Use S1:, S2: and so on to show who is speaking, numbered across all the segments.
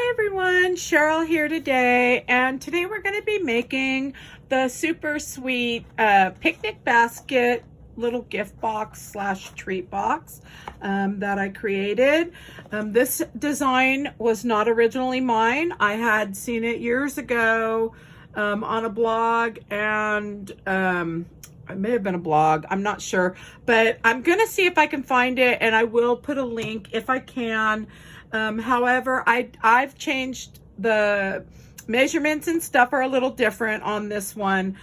S1: Hi everyone, Cheryl here today, and today we're going to be making the super sweet picnic basket little gift box slash treat box that I created. This design was not originally mine. I had seen it years ago on a blog, and it may have been a blog, I'm not sure, but I'm gonna see if I can find it, and I will put a link if I can. However, I've changed the measurements and stuff are a little different on this one.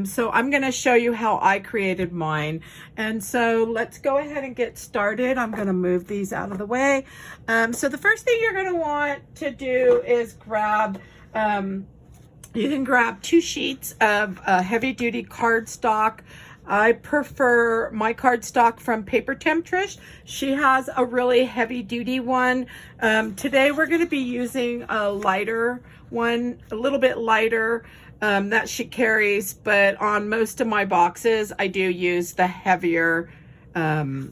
S1: So I'm going to show you how I created mine. And so let's go ahead and get started. I'm going to move these out of the way. So the first thing you're going to want to do is grab, you can grab 2 sheets of heavy duty cardstock. I prefer my cardstock from Papertemptress. She has a really heavy duty one. Today we're going to be using a lighter one, a little bit lighter that she carries, but on most of my boxes I do use the heavier that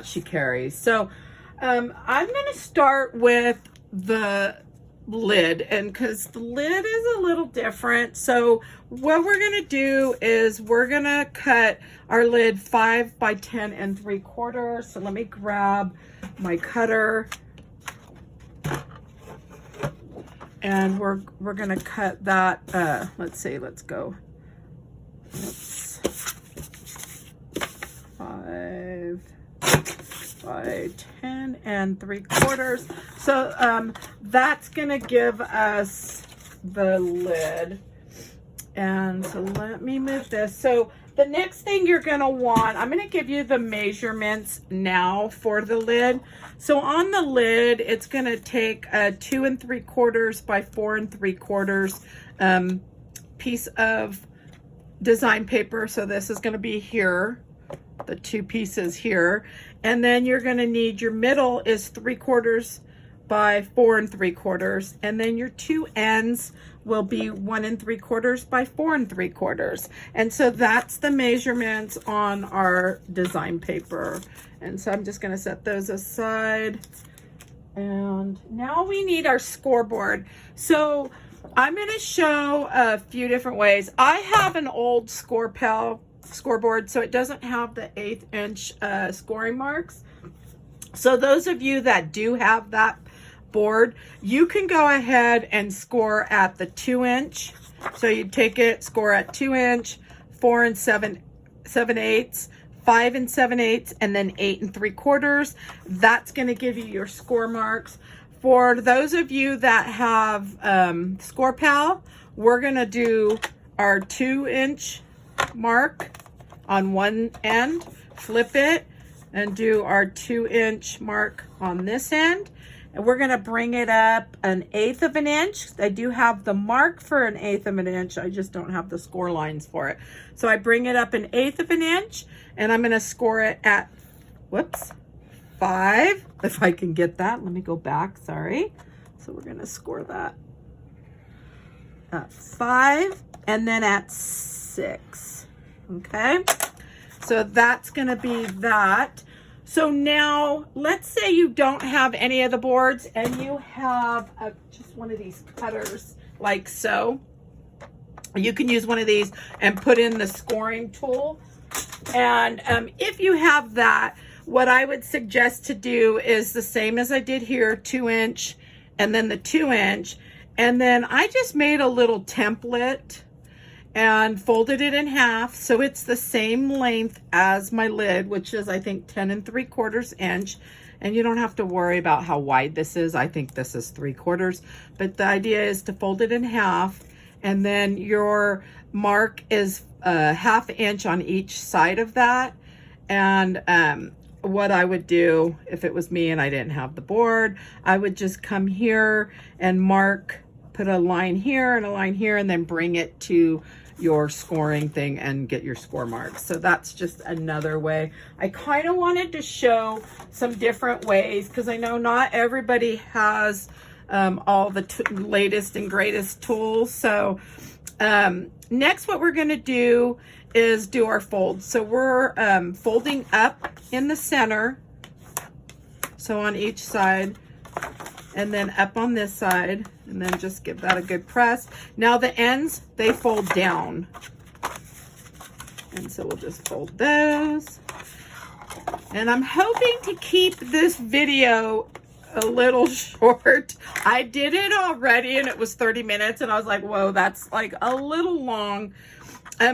S1: she carries. So I'm going to start with the lid, and because the lid is a little different, so what we're going to do is we're going to cut our lid 5 by 10 3/4. So let me grab my cutter, and we're going to cut that let's see, let's go 5 by 10 3/4. So that's gonna give us the lid. And so let me move this. So the next thing you're gonna want, I'm gonna give you the measurements now for the lid. So on the lid, it's gonna take a 2 3/4 by 4 3/4 piece of design paper. So this is gonna be here, the 2 pieces here, and then you're going to need, your middle is 3/4 by 4 3/4, and then your 2 ends will be 1 3/4 by 4 3/4. And so that's the measurements on our design paper. And so I'm just going to set those aside, and now we need our scoreboard. So I'm going to show a few different ways. I have an old scoreboard, so it doesn't have the 1/8 inch scoring marks. So those of you that do have that board, you can go ahead and score at the 2 inch. So you take it, score at 2 inch, 4 7/8, 5 7/8, and then 8 3/4. That's going to give you your score marks. For those of you that have Score Pal, we're going to do our 2 inch mark on one end, flip it, and do our 2 inch mark on this end. And we're going to bring it up 1/8 of an inch. I do have the mark for 1/8 of an inch. I just don't have the score lines for it. So I bring it up 1/8 of an inch, and I'm going to score it at, 5, if I can get that. Let me go back, sorry. So we're going to score that at 5, and then at 6. Okay, so that's going to be that. So now let's say you don't have any of the boards, and you have just one of these cutters like so. You can use one of these and put in the scoring tool. And if you have that, what I would suggest to do is the same as I did here, 2 inch and then the 2 inch. And then I just made a little template and folded it in half, so it's the same length as my lid, which is I think 10 3/4 inch. And you don't have to worry about how wide this is. I think this is 3/4, but the idea is to fold it in half, and then your mark is 1/2 inch on each side of that. And what I would do if it was me and I didn't have the board, I would just come here and mark, put a line here and a line here, and then bring it to your scoring thing and get your score marks. So that's just another way. I kind of wanted to show some different ways, because I know not everybody has all the latest and greatest tools. So next, what we're going to do is do our folds. So we're folding up in the center, so on each side, and then up on this side, and then just give that a good press. Now the ends, they fold down. And so we'll just fold those. And I'm hoping to keep this video a little short. I did it already and it was 30 minutes and I was like, whoa, that's like a little long.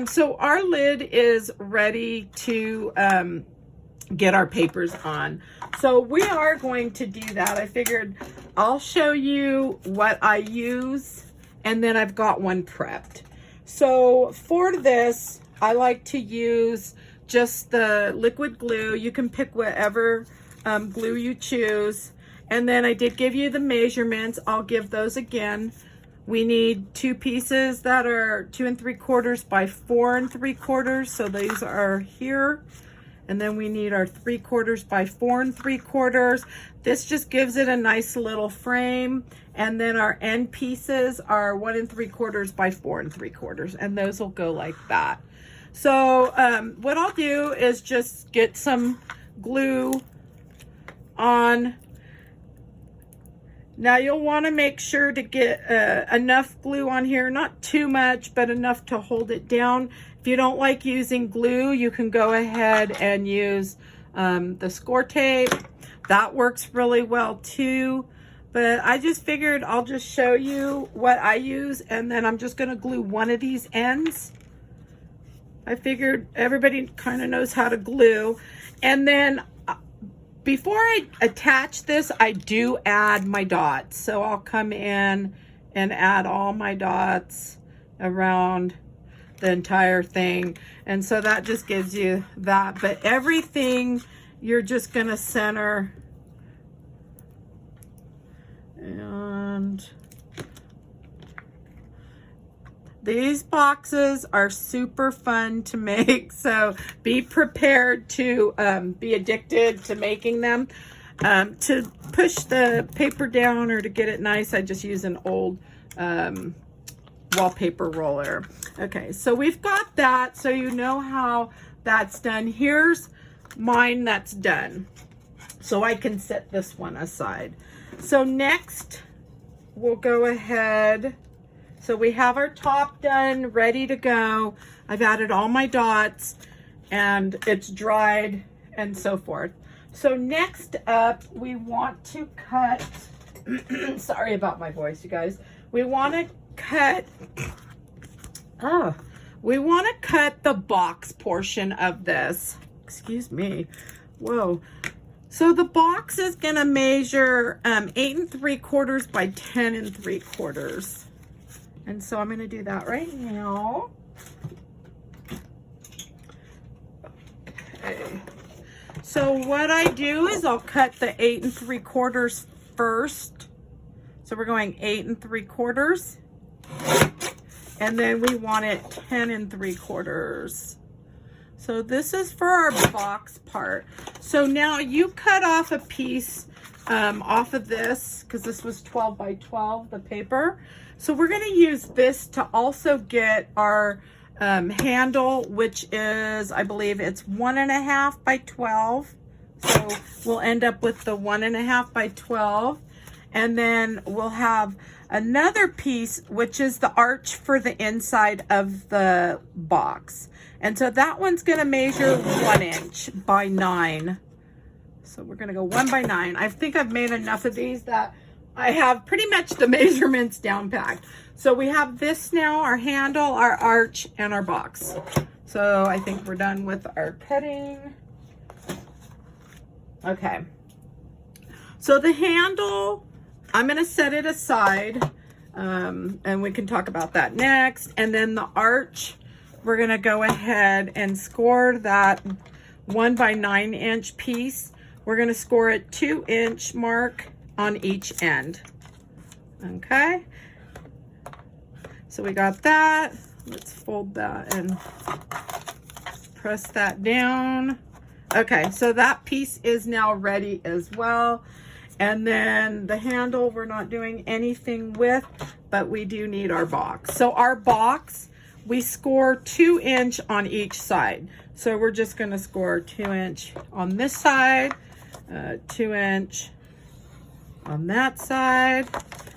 S1: So our lid is ready to get our papers on. So we are going to do that. I figured I'll show you what I use and then I've got one prepped. So for this, I like to use just the liquid glue. You can pick whatever glue you choose. And then I did give you the measurements. I'll give those again. We need 2 pieces that are 2 3/4 by 4 3/4. So these are here. And then we need our 3/4 by 4 3/4. This just gives it a nice little frame. And then our end pieces are 1 3/4 by 4 3/4. And those will go like that. So what I'll do is just get some glue on. Now you'll want to make sure to get enough glue on here, not too much, but enough to hold it down. If you don't like using glue, you can go ahead and use the scor tape. That works really well too. But I just figured I'll just show you what I use, and then I'm just going to glue one of these ends. I figured everybody kind of knows how to glue. And then before I attach this, I do add my dots. So I'll come in and add all my dots around the entire thing. And so that just gives you that. But everything you're just going to center. And these boxes are super fun to make, so be prepared to be addicted to making them. To push the paper down or to get it nice, I just use an old wallpaper roller. Okay, so we've got that, so you know how that's done. Here's mine that's done, so I can set this one aside. So next, we'll go ahead. So we have our top done, ready to go. I've added all my dots and it's dried and so forth. So next up, we want to cut, sorry about my voice, you guys. We want to cut, the box portion of this. Excuse me. Whoa. So the box is gonna measure 8 3/4 by 10 3/4. And so I'm going to do that right now. Okay. So what I do is I'll cut the 8 3/4 first. So we're going 8 3/4. And then we want it 10 3/4. So this is for our box part. So now you cut off a piece off of this, because this was 12 by 12, the paper. So we're going to use this to also get our handle, which is, I believe it's 1.5 by 12. So we'll end up with the 1.5 by 12. And then we'll have another piece, which is the arch for the inside of the box. And so that one's going to measure 1 inch by 9. So we're going to go 1 by 9. I think I've made enough of these that I have pretty much the measurements down packed. So we have this now, our handle, our arch, and our box. So I think we're done with our cutting. Okay. So the handle, I'm going to set it aside, and we can talk about that next. And then the arch, we're going to go ahead and score that 1 by 9 inch piece. We're going to score it 2 inch mark on each end. Okay, so we got that. Let's fold that and press that down. Okay, so that piece is now ready as well. And then the handle we're not doing anything with, but we do need our box. So our box, we score 2 inch on each side. So we're just going to score 2 inch on this side, 2 inch on that side.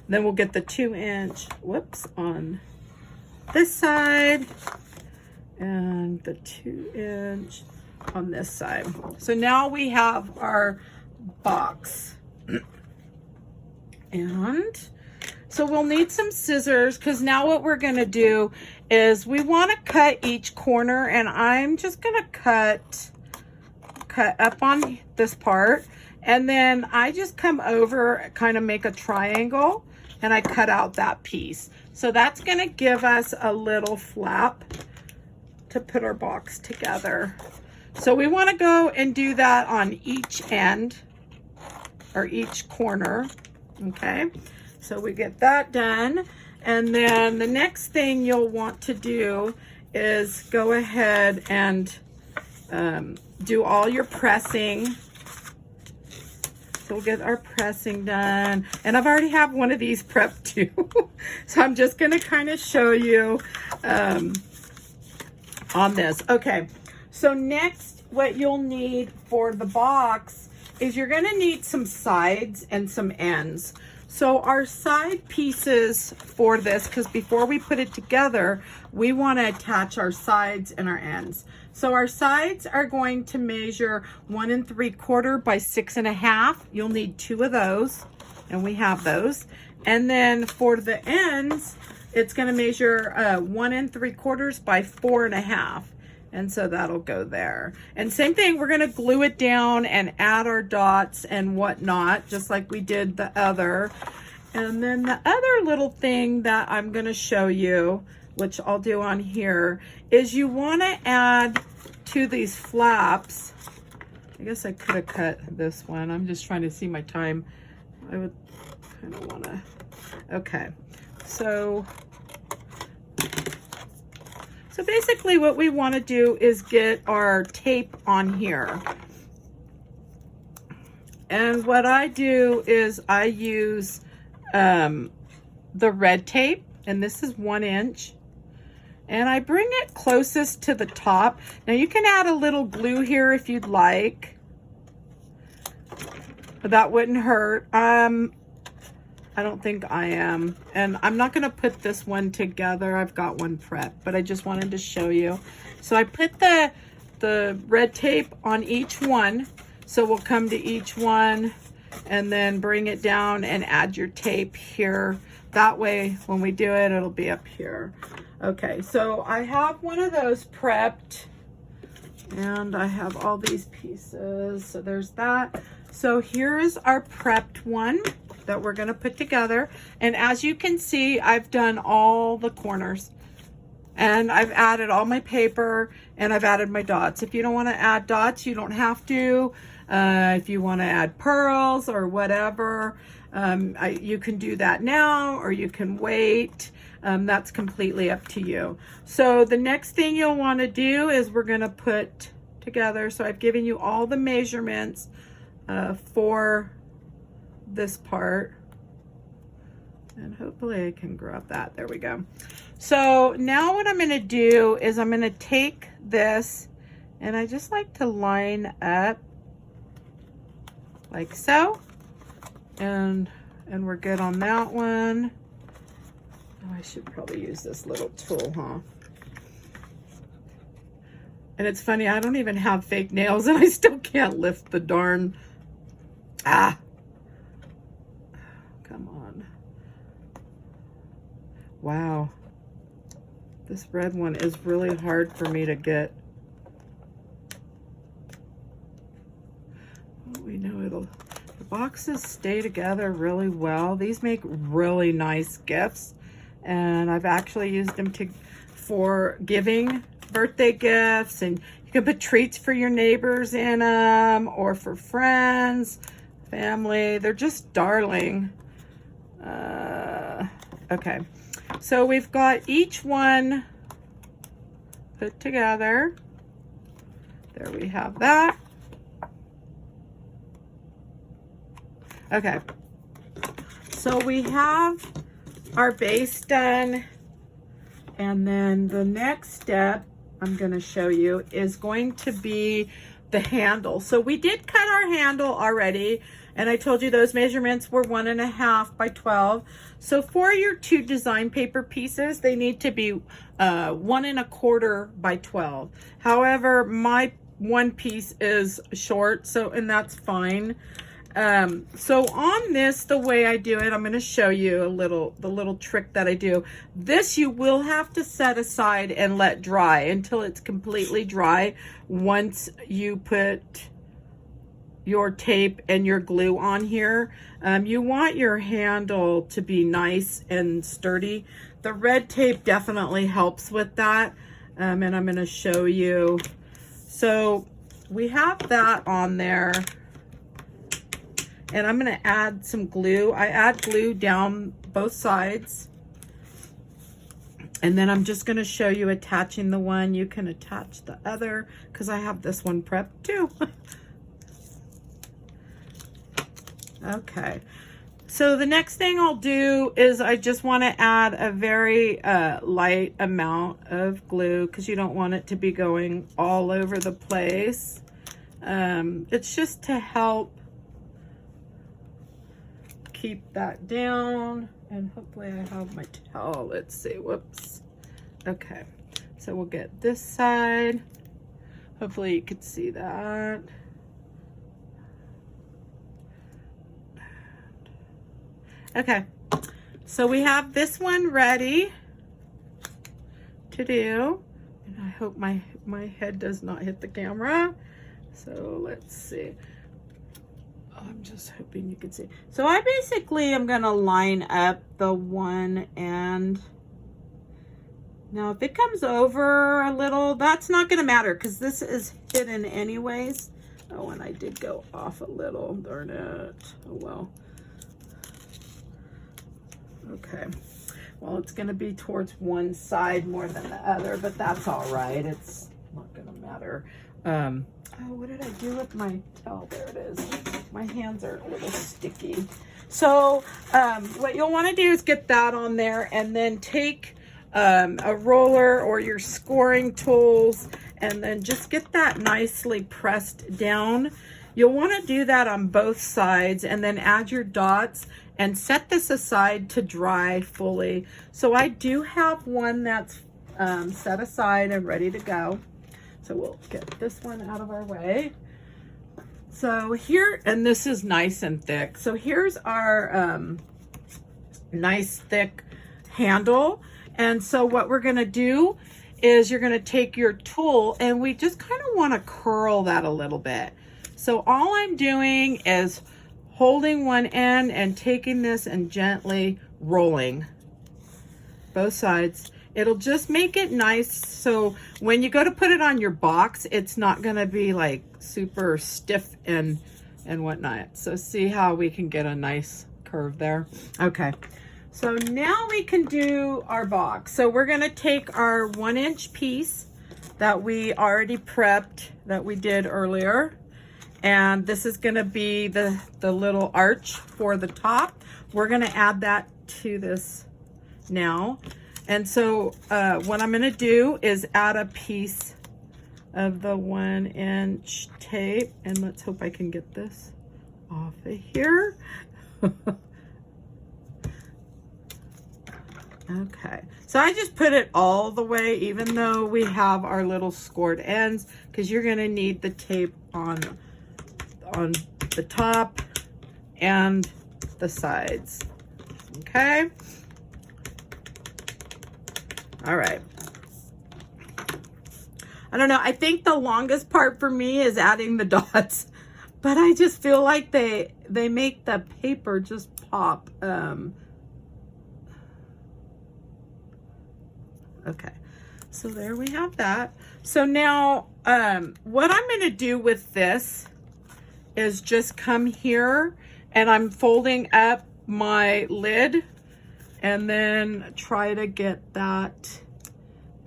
S1: Then we'll get the 2-inch, whoops, on this side, and the 2-inch on this side. So now we have our box. And so we'll need some scissors, because now what we're going to do is we want to cut each corner, and I'm just going to cut up on this part, and then I just come over, kind of make a triangle, and I cut out that piece. So that's going to give us a little flap to put our box together. So we want to go and do that on each end or each corner. Okay, so we get that done, and then the next thing you'll want to do is go ahead and do all your pressing. So we'll get our pressing done, and I've already have one of these prepped too. So I'm just going to kind of show you on this. Okay, so next what you'll need for the box is you're going to need some sides and some ends. So our side pieces for this, because before we put it together, we want to attach our sides and our ends. So our sides are going to measure 1 3/4 by 6.5. You'll need 2 of those, and we have those. And then for the ends, it's going to measure 1 3/4 by 4.5. And so that'll go there. And same thing, we're going to glue it down and add our dots and whatnot, just like we did the other. And then the other little thing that I'm going to show you, which I'll do on here, is you want to add to these flaps. I guess I could have cut this one. I'm just trying to see my time. I would kind of want to. Okay, so basically what we want to do is get our tape on here. And what I do is I use the red tape, and this is 1 inch. And I bring it closest to the top. Now you can add a little glue here if you'd like. But that wouldn't hurt. I don't think I am. And I'm not going to put this one together. I've got one prepped, but I just wanted to show you. So I put the red tape on each one. So we'll come to each one and then bring it down and add your tape here. That way, when we do it, it'll be up here. Okay, so I have one of those prepped, and I have all these pieces. So there's that. So here's our prepped one that we're going to put together. And as you can see, I've done all the corners, and I've added all my paper, and I've added my dots. If you don't want to add dots, you don't have to. If you want to add pearls or whatever, you can do that now, or you can wait. That's completely up to you. So the next thing you'll want to do is we're going to put together. So I've given you all the measurements for this part, and hopefully I can grab that. There we go. So now what I'm going to do is I'm going to take this, and I just like to line up like so, and we're good on that one. Oh, I should probably use this little tool, huh? And it's funny, I don't even have fake nails, and I still can't lift the darn, come on. Wow. This red one is really hard for me to get. Well, we know the boxes stay together really well. These make really nice gifts, and I've actually used them for giving birthday gifts, and you can put treats for your neighbors in them, or for friends, family. They're just darling. Okay, so we've got each one put together. There we have that. Okay, so we have our base done, and then the next step I'm going to show you is going to be the handle. So we did cut our handle already, And I told you those measurements were 1.5 by 12. So for your 2 design paper pieces, they need to be 1.25 by 12. However, my one piece is short, and that's fine. So on this, the way I do it, I'm going to show you the little trick that I do. This you will have to set aside and let dry until it's completely dry. Once you put your tape and your glue on here, you want your handle to be nice and sturdy. The red tape definitely helps with that, and I'm going to show you. So we have that on there, and I'm going to add some glue. I add glue down both sides, and then I'm just going to show you attaching the one. You can attach the other because I have this one prepped too. Okay, so the next thing I'll do is I just want to add a very light amount of glue because you don't want it to be going all over the place. It's just to help keep that down, and hopefully I have my towel. Let's see, whoops. Okay, so we'll get this side. Hopefully you could see that. Okay, so we have this one ready to do, and I hope my head does not hit the camera. So let's see. I'm just hoping you can see. So I basically am going to line up the one end. Now if it comes over a little, that's not going to matter because this is hidden anyways. Oh, and I did go off a little, darn it. Oh well. Okay, well, it's going to be towards one side more than the other, but that's all right. It's not going to matter. Oh, what did I do with my towel? There it is. My hands are a little sticky. So what you'll want to do is get that on there, and then take a roller or your scoring tools, and then just get that nicely pressed down. You'll want to do that on both sides, and then add your dots and set this aside to dry fully. So I do have one that's set aside and ready to go. So we'll get this one out of our way. So here, and this is nice and thick. So here's our nice thick handle. And so what we're gonna do is you're gonna take your tool, and we just kind of want to curl that a little bit. So all I'm doing is holding one end and taking this and gently rolling both sides. It'll just make it nice, so when you go to put it on your box, it's not going to be like super stiff and whatnot. So see how we can get a nice curve there. Okay, so now we can do our box. So we're going to take our 1-inch piece that we already prepped, that we did earlier. And this is going to be the little arch for the top. We're going to add that to this now. And so what I'm going to do is add a piece of the 1-inch tape. And let's hope I can get this off of here. Okay, so I just put it all the way, even though we have our little scored ends, because you're going to need the tape on the top and the sides. Okay, all right. I don't know, I think the longest part for me is adding the dots, but I just feel like they make the paper just pop. Okay, so there we have that. So now what I'm going to do with this is just come here, and I'm folding up my lid, and then try to get that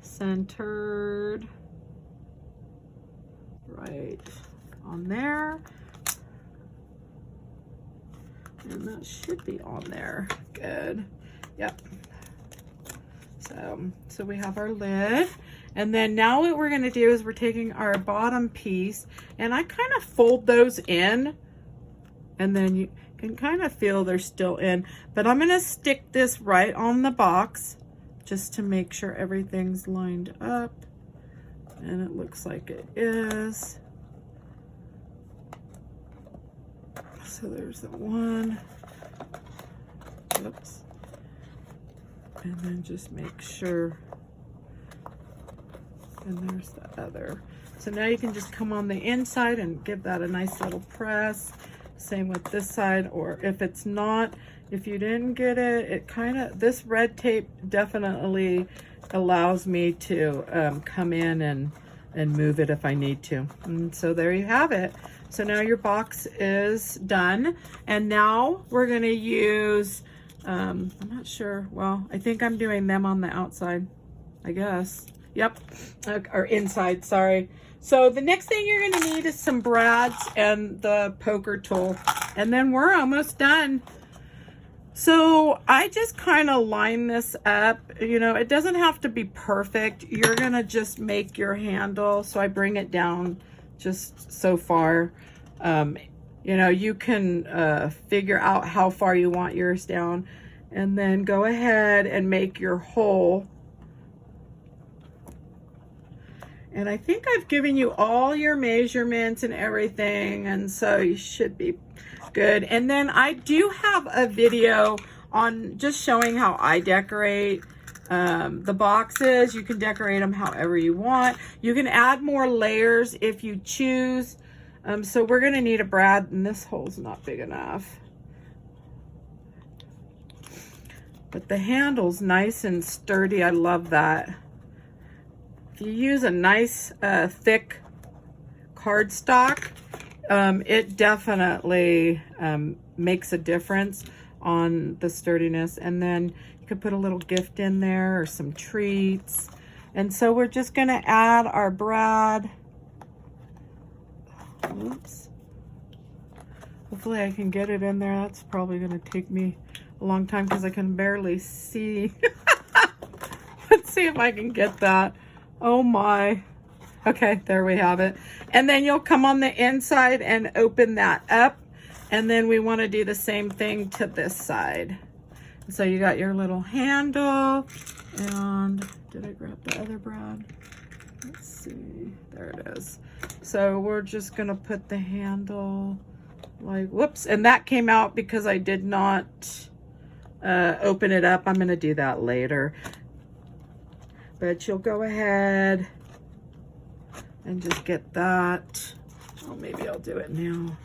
S1: centered right on there. And that should be on there. Good. Yep. So we have our lid, and then now what we're going to do is we're taking our bottom piece, and I kind of fold those in and then you can kind of feel they're still in, but I'm gonna stick this right on the box just to make sure everything's lined up, and it looks like it is. So there's the one. Oops. And then just make sure, and there's the other. So now you can just come on the inside and give that a nice little press. Same with this side, or if it's not, if you didn't get it, it kind of, this red tape definitely allows me to come in and move it if I need to. And so there you have it. So now your box is done. And now we're gonna use, I'm not sure, well, I think I'm doing them on the outside, I guess. Yep, or inside, sorry. So the next thing you're gonna need is some brads and the poker tool, and then we're almost done. So I just kind of line this up. You know, it doesn't have to be perfect. You're gonna just make your handle. So I bring it down just so far. You know, you can figure out how far you want yours down, and then go ahead and make your hole. And I think I've given you all your measurements and everything, and so you should be good. And then I do have a video on just showing how I decorate the boxes. You can decorate them however you want. You can add more layers if you choose. So we're gonna need a brad, and this hole's not big enough. But the handle's nice and sturdy. I love that. If you use a nice thick cardstock, it definitely makes a difference on the sturdiness. And then you could put a little gift in there or some treats. And so we're just gonna add our brad. Oops. Hopefully I can get it in there. That's probably gonna take me a long time because I can barely see. Let's see if I can get that. Oh my. Okay, there we have it. And then you'll come on the inside and open that up. And then we want to do the same thing to this side. So you got your little handle. And did I grab the other brad? Let's see. There it is. So we're just going to put the handle like, whoops. And that came out because I did not open it up. I'm going to do that later. But you'll go ahead and just get that. Oh, maybe I'll do it now.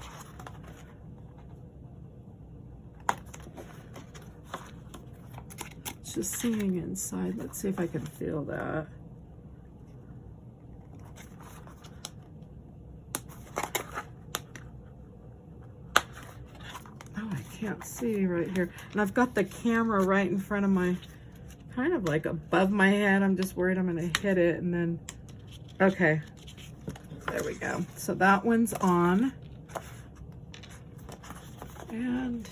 S1: It's just seeing inside. Let's see if I can feel that. Oh, I can't see right here. And I've got the camera right in front of my, kind of like above my head. I'm just worried I'm gonna hit it, and then, okay, there we go. So that one's on, and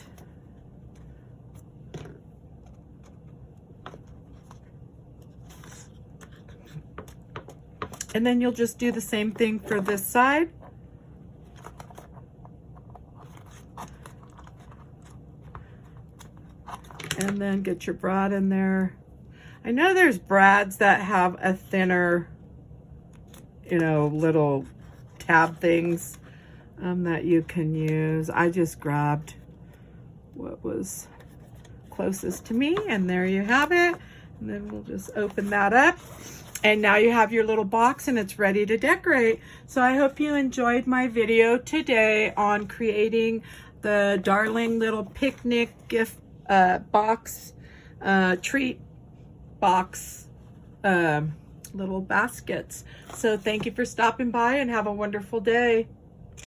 S1: then you'll just do the same thing for this side. And then get your brad in there. I know there's brads that have a thinner, you know, little tab things that you can use. I just grabbed what was closest to me, and there you have it. And then we'll just open that up. And now you have your little box, and it's ready to decorate. So I hope you enjoyed my video today on creating the darling little picnic gift box, treat box, little baskets. So thank you for stopping by, and have a wonderful day.